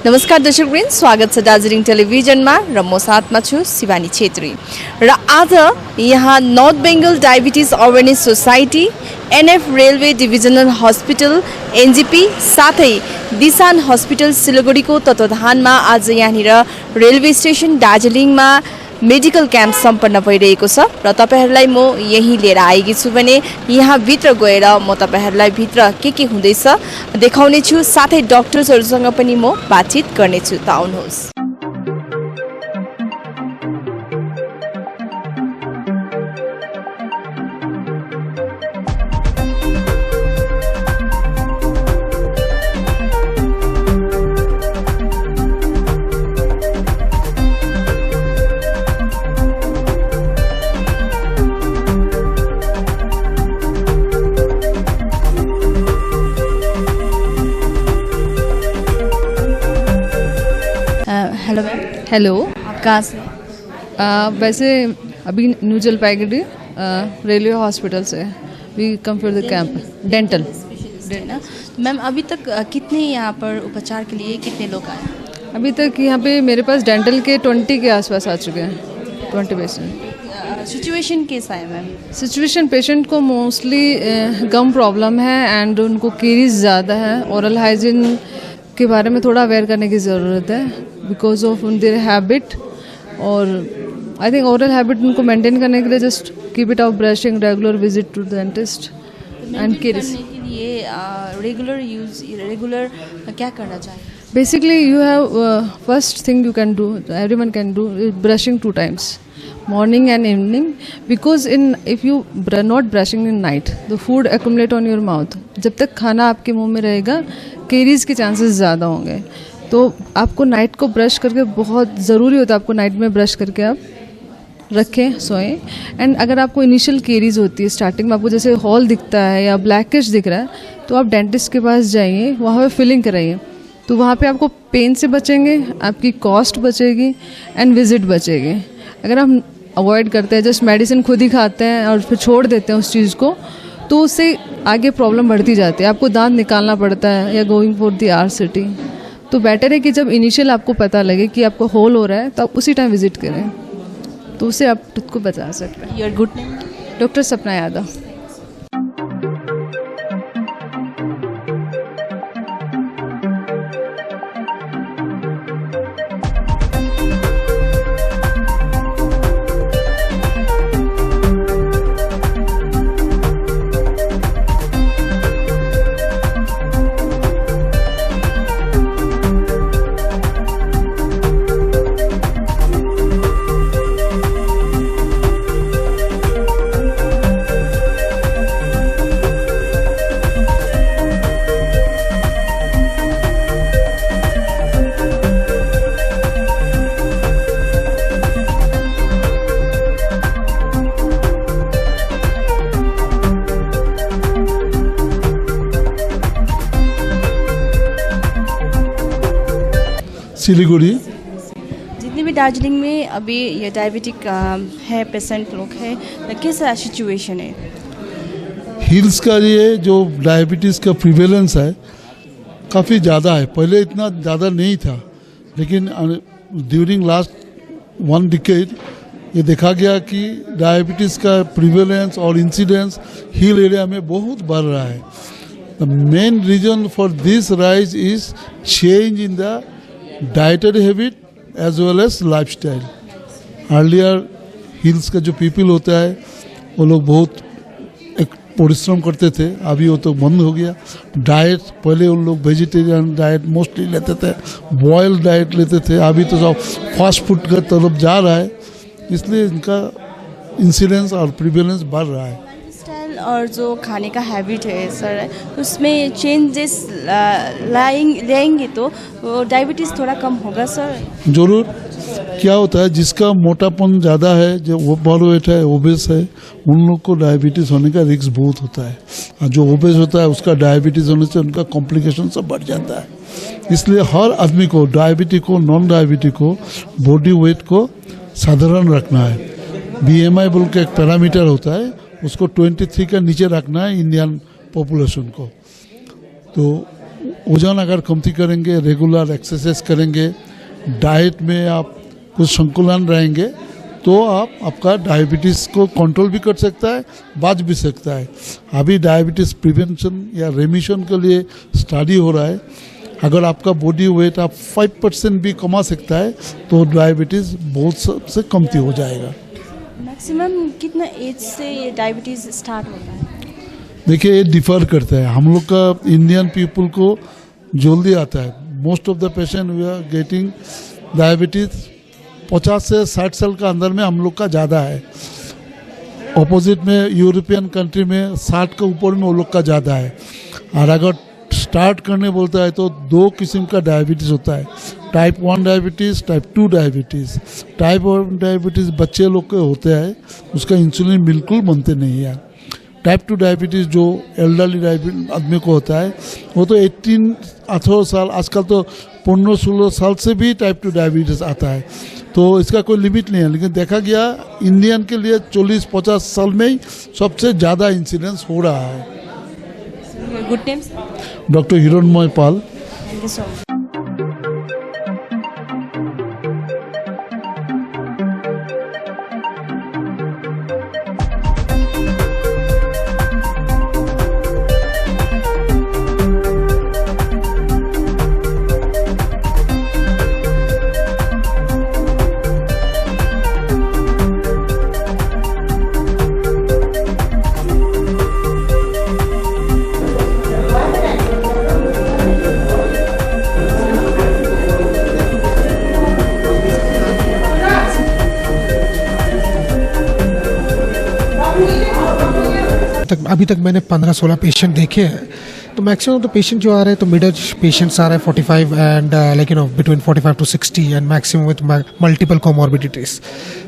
नमस्कार दर्शकवृन्द, स्वागत छ दार्जिलिङ टेलिभिजनमा र म साथमा छु शिवानी छेत्री। र आज यहाँ north Bengal diabetes awareness society, NF railway divisional hospital NJP साथै दिशान हस्पिटल सिलगढीको तत्वावधानमा आज यहाँनिर रेलवे स्टेसन दार्जिलिङमा मेडिकल क्याम्प सम्पन्न भइरहेको छ र तपाईहरुलाई म यही लिएर आएकी छु भने यहाँ भित्र गएर म तपाईहरुलाई भित्र के हुँदैछ देखाउने छु, साथै डाक्टर्सहरुसँग पनि म बातचित गर्ने छु। त आउनुहोस्। Hello ma'am. हेलो, आप कहाँ से? वैसे अभी न्यू जलपाईगुड़ी रेलवे हॉस्पिटल से we come for the camp dental. Ma'am अभी तक कितने यहाँ पर उपचार के लिए कितने लोग आए? अभी तक यहाँ पे मेरे पास डेंटल के 20 के आसपास आ चुके हैं, 20 पेशेंट। सिचुएशन कैसा है मैम? सिचुएशन पेशेंट को मोस्टली गम प्रॉब्लम है एंड उनको केरीज ज़्यादा है। ओरल हाइजीन के बारे में थोड़ा अवेयर करने की ज़रूरत है बिकॉज ऑफ देयर हैबिट, और आई थिंक ओरल हैबिट उनको मेंटेन करने के लिए just keep it up brushing, regular visit to dentist and caries. Regular क्या करना चाहिए? Basically, you have first thing you can do, everyone can do, is brushing 2 times, morning and evening. Because if you not brushing in night, the food accumulate on your mouth. जब तक खाना आपके मुंह में रहेगा, केरीज के chances ज़्यादा होंगे। तो आपको नाइट को ब्रश करके बहुत ज़रूरी होता है, आपको नाइट में ब्रश करके आप रखें, सोएं। एंड अगर आपको इनिशियल केरीज होती है, स्टार्टिंग में आपको जैसे हॉल दिखता है या ब्लैकिश दिख रहा है, तो आप डेंटिस्ट के पास जाइए, वहाँ पे फिलिंग कराइए। तो वहाँ पे आपको पेन से बचेंगे, आपकी कॉस्ट बचेगी एंड विजिट बचेगी। अगर हम अवॉइड करते हैं, जस्ट मेडिसिन खुद ही खाते हैं और फिर छोड़ देते हैं उस चीज़ को, तो उससे आगे प्रॉब्लम बढ़ती जाती है। आपको दांत निकालना पड़ता है या गोइंग फॉर द RCT। तो बेटर है कि जब इनिशियल आपको पता लगे कि आपको होल हो रहा है, तो आप उसी टाइम विजिट करें, तो उससे आप खुद को बचा सकते हैं। Your good name? डॉक्टर सपना यादव। सिलीगुड़ी। जितने भी दार्जिलिंग में अभी ये डायबिटिक है पेशेंट लोग हैं, तो कैसा सिचुएशन है? हिल्स का ये जो डायबिटीज़ का प्रिवेलेंस है काफ़ी ज़्यादा है। पहले इतना ज़्यादा नहीं था, लेकिन ड्यूरिंग लास्ट 1 डिकेड ये देखा गया कि डायबिटीज़ का प्रिवेलेंस और इंसिडेंस हिल एरिया में बहुत बढ़ रहा है। The main reason for this rise is change in the dietary habit as well as lifestyle. Earlier hills का जो पीपल होता है वो लोग बहुत एक परिश्रम करते थे, अभी वो तो बंद हो गया। डाइट पहले उन लोग वेजिटेरियन डाइट मोस्टली लेते थे, बॉयल्ड डाइट लेते थे, अभी तो सब फास्ट फूड का तरफ जा रहा है, इसलिए इनका इंसिडेंस और प्रिवेलेंस बढ़ रहा है। स्टाइल और जो खाने का हैबिट है सर, उसमें चेंजेस लाएंगे तो डायबिटीज़ थोड़ा कम होगा सर? ज़रूर। क्या होता है, जिसका मोटापन ज़्यादा है, जो ओवरवेट है, ओबेस है, उन लोग को डायबिटीज़ होने का रिस्क बहुत होता है। और जो ओबेस होता है उसका डायबिटीज़ होने से उनका कॉम्प्लिकेशन सब बढ़ जाता है। इसलिए हर आदमी को, डायबिटिक हो नॉन डायबिटिक हो, बॉडी वेट को साधारण रखना है। BMI बोल के एक पैरामीटर होता है, उसको 23 के नीचे रखना है इंडियन पॉपुलेशन को। तो वजन अगर कमती करेंगे, रेगुलर एक्सरसाइज करेंगे, डाइट में आप कुछ संतुलन रहेंगे, तो आपका डायबिटीज़ को कंट्रोल भी कर सकता है, बच भी सकता है। अभी डायबिटीज़ प्रिवेंशन या रेमिशन के लिए स्टडी हो रहा है। अगर आपका बॉडी वेट आप 5% भी कमा सकता है तो डायबिटीज़ बहुत सबसे कमती हो जाएगा। मैक्सिमम कितना एज से ये डायबिटीज़ स्टार्ट होता है? देखिए, ये डिफ़र करता है। हम लोग का इंडियन पीपल को जल्दी आता है। Most of the patient we are getting diabetes 50 से 60 साल का अंदर में हम लोग का ज़्यादा है। ऑपोजिट में यूरोपियन कंट्री में 60 के ऊपर में वो लोग का ज़्यादा है। और अगर स्टार्ट करने बोलता है तो 2 किस्म का डायबिटीज़ होता है, type 1 diabetes, type 2 diabetes. Type 1 diabetes बच्चे लोग के होते हैं, उसका इंसुलिन बिल्कुल बनते नहीं है। टाइप 2 डायबिटीज़ जो एल्डरली आदमी को होता है, वो तो 18 साल, आजकल तो 15-16 साल से भी टाइप 2 डायबिटीज़ आता है, तो इसका कोई लिमिट नहीं है। लेकिन देखा गया इंडियन के लिए 40-50 साल में ही सबसे ज़्यादा इंसिडेंस हो रहा है। Good name? Doctor Hiranmay Pal. Thank you so much. अभी तक मैंने 15-16 पेशेंट देखे हैं। तो मैक्सिमम तो पेशेंट जो आ रहे हैं तो मिड एज पेशेंट्स आ रहे हैं 45 and like between 45 to 60 and maximum with multiple comorbidities.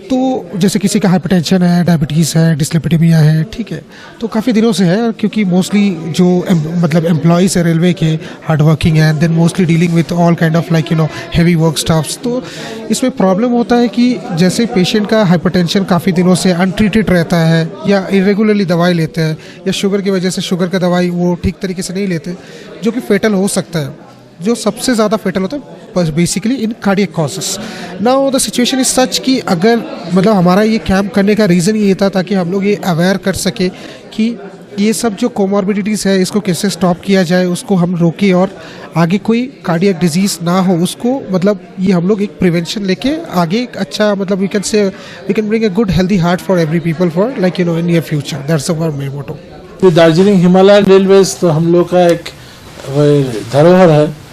तो जैसे किसी का हाइपरटेंशन है, डायबिटीज़ है, डिस्लिपिडेमिया है, ठीक है, तो काफ़ी दिनों से है, क्योंकि मोस्टली जो मतलब एम्प्लॉयज़ है रेलवे के हार्ड वर्किंग है, then mostly dealing with all kind of like heavy work staffs. तो इसमें प्रॉब्लम होता है कि जैसे पेशेंट का हाइपरटेंशन काफ़ी दिनों से अनट्रीटेड रहता है या इरेगुलरली दवाई लेते हैं, या शुगर की वजह से शुगर का दवाई वो ठीक तरीके से नहीं लेते, जो कि फेटल हो सकता है, जो सबसे ज़्यादा फेटल होता है basically in cardiac causes. Now the situation is such कि अगर मतलब हमारा ये कैंप करने का रीज़न ये था ताकि हम लोग ये अवेयर कर सके कि ये सब जो कोमॉर्बिडिटीज़ है इसको कैसे स्टॉप किया जाए, उसको हम रोकें और आगे कोई कार्डियक डिजीज़ ना हो, उसको मतलब ये हम लोग एक प्रिवेंशन लेके आगे एक अच्छा मतलब we can bring a good healthy heart for every people for like in near future. That's our main motto. Darjeeling Himalayan Railways तो हम लोग का एक धरोहर है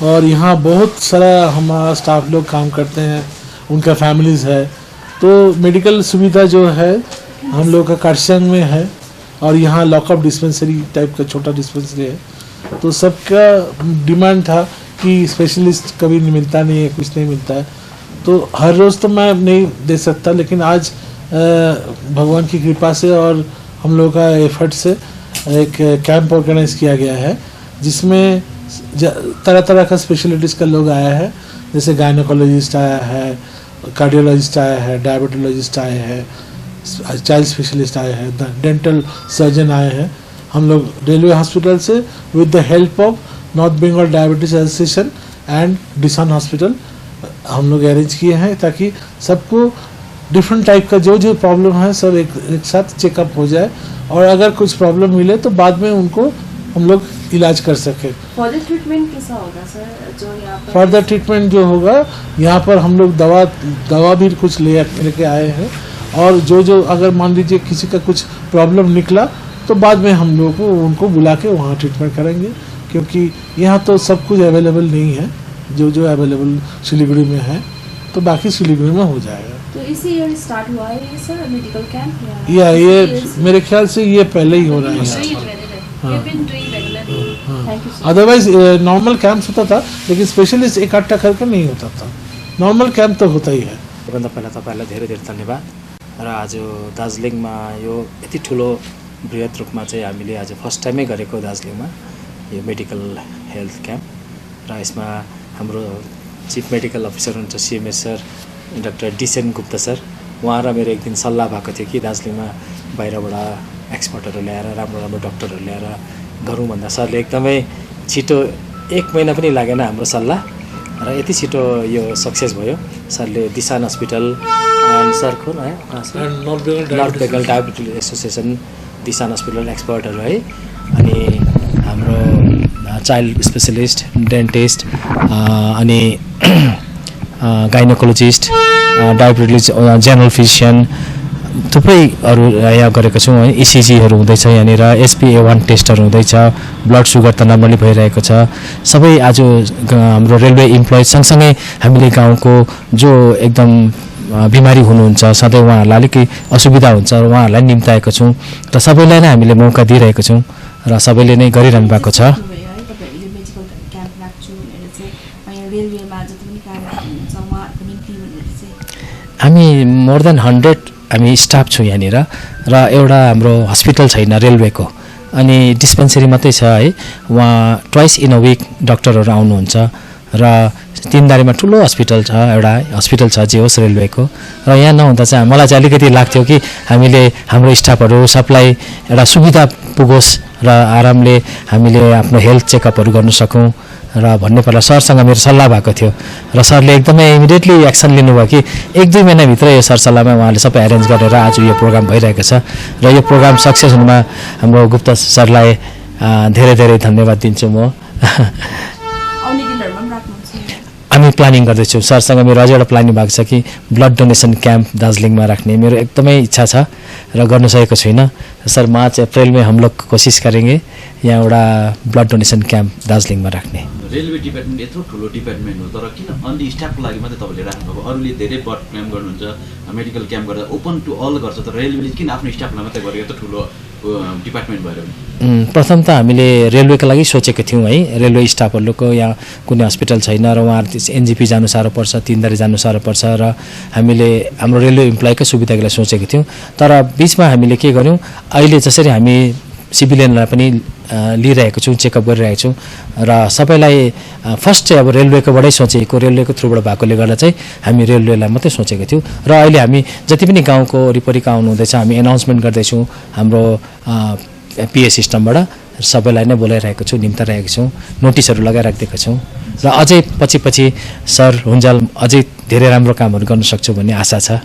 और यहाँ बहुत सारा हमारा स्टाफ लोग काम करते हैं, उनका फैमिलीज़ है। तो मेडिकल सुविधा जो है हम लोग का कारशंग में है और यहाँ लॉकअप डिस्पेंसरी टाइप का छोटा डिस्पेंसरी है। तो सबका डिमांड था कि स्पेशलिस्ट कभी नहीं मिलता नहीं है, कुछ नहीं मिलता है, तो हर रोज़ तो मैं नहीं दे सकता, लेकिन आज भगवान की कृपा से और हम लोग का एफर्ट से एक कैंप ऑर्गेनाइज किया गया है जिसमें तरह तरह का स्पेशलिटीज़ का लोग आया है, जैसे गायनोकोलॉजिस्ट आया है, कार्डियोलॉजिस्ट आया है, डायबिटोलॉजिस्ट आए हैं, चाइल्ड स्पेशलिस्ट आए हैं, डेंटल सर्जन आए हैं। हम लोग रेलवे हॉस्पिटल से with the help of north Bengal diabetes association and Disan hospital हम लोग अरेंज किए हैं ताकि सबको डिफरेंट टाइप का जो जो प्रॉब्लम है सब एक साथ चेकअप हो जाए और अगर कुछ प्रॉब्लम मिले तो बाद में उनको हम लोग इलाज कर सके। फर्दर ट्रीटमेंट कैसा होगा सर? जो यहाँ पर फर्दर ट्रीटमेंट जो होगा यहाँ पर हम लोग दवा भी कुछ लेके आए हैं और जो अगर मान लीजिए किसी का कुछ प्रॉब्लम निकला तो बाद में हम लोग को उनको बुला के वहाँ ट्रीटमेंट करेंगे, क्योंकि यहाँ तो सब कुछ अवेलेबल नहीं है, जो अवेलेबल सिलीगुड़ी में है तो बाकी सिलीगुड़ी में हो जाएगा। तो इसी ईयर स्टार्ट हुआ है ये सर मेडिकल कैंप? या ये मेरे ख्याल से ये पहले ही हो रहा है। अदरवाइज नॉर्मल कैंप होता था लेकिन स्पेशलिस्ट इकट्ठा करके नहीं होता था, नॉर्मल कैंप तो होता ही है। सबभन्दा पहिला तपाईहरुलाई धेरै धेरै धन्यवाद र आज दार्जिलिङमा यो यति ठुलो बृहत रूपमा चाहिँ हामीले आज फर्स्ट टाइमै गरेको दार्जिलिङमा यो मेडिकल हेल्थ क्याम्प र यसमा हाम्रो चिफ मेडिकल अफिसर हुनुहुन्छ CMS sir doctor decent Gupta sir, उहाँ र मेरो एक दिन सल्लाह भएको थियो कि दार्जिलिङमा बाहिरबाट एक्सपर्टहरू ल्याएर राम्रो राम्रो डक्टरहरू ल्याएर गरौँ भन्दा सरले एकदमै छिटो 1 महिना पनि लागेन हाम्रो सल्लाह र यति छिटो यो सक्सेस भयो। सरले दिशान हस्पिटल एन्ड सरको north Bengal diabetes association दिशान hospital एक्सपर्टहरू है, अनि हाम्रो चाइल्ड स्पेसलिस्ट, डेन्टिस्ट, अनि गाइनोकोलोजिस्ट, डायबिटिज जेनरल फिजिसियन थुप्रैहरू यहाँ गरेको छौँ है। इसिजीहरू हुँदैछ यहाँनिर, SPA1 टेस्टहरू हुँदैछ, ब्लड सुगर त नर्मली भइरहेको छ। सबै आज हाम्रो रेलवे इम्प्लोइ सँगसँगै हामीले गाउँको जो एकदम बिमारी हुनुहुन्छ सधैँ उहाँहरूलाई अलिकति असुविधा हुन्छ र उहाँहरूलाई निम्ताएको छौँ र सबैलाई नै हामीले मौका दिइरहेको छौँ र सबैले नै गरिरहनु भएको छ। हामी मोर देन 100 हामी स्टाफ छौँ यहाँनिर र एउटा हाम्रो हस्पिटल छैन रेलवेको, अनि डिस्पेन्सरी मात्रै छ है। उहाँ ट्वाइस इन अ विक डक्टरहरू आउनुहुन्छ र तिनदारीमा ठुलो हस्पिटल छ, एउटा हस्पिटल छ जे होस् रेलवेको। र यहाँ नहुँदा चाहिँ मलाई चाहिँ अलिकति लाग्थ्यो कि हामीले हाम्रो स्टाफहरू सबलाई एउटा सुविधा पुगोस् र आरामले हामीले आफ्नो हेल्थ चेकअपहरू गर्न सकौँ र भन्ने पर्दा सरसँग मेरो सल्लाह भएको थियो र सरले एकदमै इमिडिएटली एक्सन लिनुभयो कि 1-2 महिनाभित्र यो सरसल्लाहमा उहाँले सबै एरेन्ज गरेर आज यो प्रोग्राम भइरहेको छ र यो प्रोग्राम सक्सेस हुनुमा हाम्रो गुप्ता सरलाई धेरै धेरै धन्यवाद दिन्छु म। हामी प्लानिङ गर्दैछौँ, सरसँग मेरो अझै एउटा प्लानिङ भएको छ कि ब्लड डोनेसन क्याम्प दार्जिलिङमा राख्ने मेरो एकदमै इच्छा छ र गर्न सकेको छुइनँ। सर मार्च अप्रैल में हम लोग कोशिश करेंगे यहाँ एउटा ब्लड डोनेसन क्याम्प दार्जिलिङमा राख्ने। रेलवे डिपार्टमेन्ट यत्रो ठुलो डिपार्टमेन्ट हो, तर किन अन्ली स्टाफको लागि मात्रै तपाईँले राख्नुभयो? अरूले धेरै ब्लड क्याम्प गर्नुहुन्छ, मेडिकल क्याम्प गर्दा ओपन टु अल गर्छ, तर रेलवेले किन आफ्नो स्टाफलाई मात्रै गरेको यत्रो ठुलो डिपार्टमेन्ट भएर? प्रथम त हामीले रेलवेको लागि सोचेको थियौँ है। रेलवे स्टाफहरूको यहाँ कुनै हस्पिटल छैन र उहाँहरू एनजेपी जानु साह्रो पर्छ, तिनदारी जानु साह्रो पर्छ र हामीले हाम्रो रेलवे इम्प्लोइकै सुविधाको लागि सोचेको थियौँ। तर बिचमा हामीले के गर्यौँ, अहिले जसरी हामी सिभिलियनलाई पनि लिइरहेको छौँ, चेकअप गरिरहेको छौँ र सबैलाई फर्स्ट चाहिँ अब रेलवेकोबाटै सोचेको, रेलवेको थ्रुबाट भएकोले गर्दा चाहिँ हामी रेलवेलाई मात्रै सोचेको थियौँ र अहिले हामी जति पनि गाउँको वरिपरिका आउनुहुँदैछ हामी एनाउन्समेन्ट गर्दैछौँ हाम्रो PA सिस्टमबाट, सबैलाई नै बोलाइरहेको छौँ, निम्ताइरहेको छौँ, नोटिसहरू लगाइराखिदिएको छौँ र अझै पछि सर हुन्जाल अझै धेरै राम्रो कामहरू गर्न सक्छौँ भन्ने आशा छ।